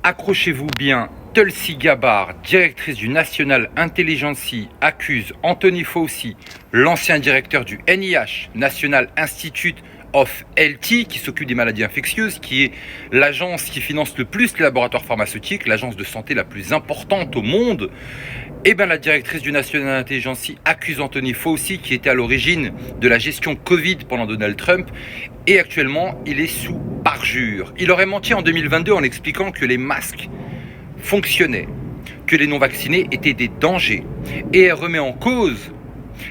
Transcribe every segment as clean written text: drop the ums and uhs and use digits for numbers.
Accrochez-vous bien, Tulsi Gabbard, directrice du National Intelligence, accuse Anthony Fauci, l'ancien directeur du NIH, National Institute of Health, qui s'occupe des maladies infectieuses, qui est l'agence qui finance le plus les laboratoires pharmaceutiques, l'agence de santé la plus importante au monde. Eh bien, la directrice du National Intelligence accuse Anthony Fauci, qui était à l'origine de la gestion Covid pendant Donald Trump, et actuellement, il est sous parjure. Il aurait menti en 2022 en expliquant que les masques fonctionnaient, que les non-vaccinés étaient des dangers, et elle remet en cause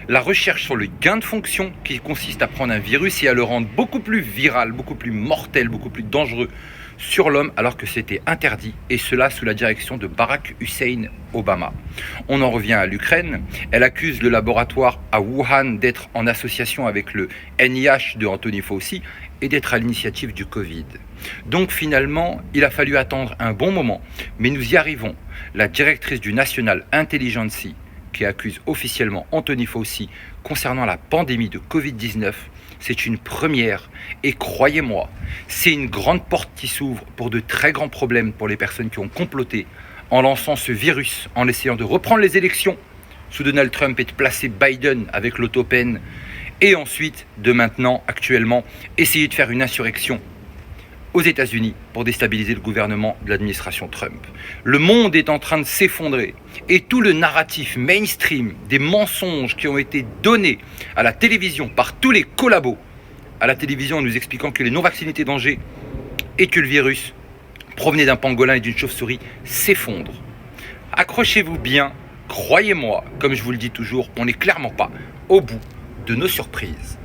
la recherche sur le gain de fonction qui consiste à prendre un virus et à le rendre beaucoup plus viral, beaucoup plus mortel, beaucoup plus dangereux sur l'homme alors que c'était interdit, et cela sous la direction de Barack Hussein Obama. On en revient à l'Ukraine. Elle accuse le laboratoire à Wuhan d'être en association avec le NIH de Anthony Fauci et d'être à l'initiative du Covid. Donc finalement, il a fallu attendre un bon moment, mais nous y arrivons. La directrice du National Intelligence, qui accuse officiellement Anthony Fauci concernant la pandémie de Covid-19, c'est une première. Et croyez-moi, c'est une grande porte qui s'ouvre pour de très grands problèmes pour les personnes qui ont comploté en lançant ce virus, en essayant de reprendre les élections sous Donald Trump et de placer Biden avec l'auto-peine. Et ensuite, de maintenant, actuellement, essayer de faire une insurrection aux États-Unis pour déstabiliser le gouvernement de l'administration Trump. Le monde est en train de s'effondrer et tout le narratif mainstream des mensonges qui ont été donnés à la télévision par tous les collabos à la télévision en nous expliquant que les non-vaccinés étaient danger et que le virus provenait d'un pangolin et d'une chauve-souris s'effondre. Accrochez-vous bien, croyez-moi, comme je vous le dis toujours, on n'est clairement pas au bout de nos surprises.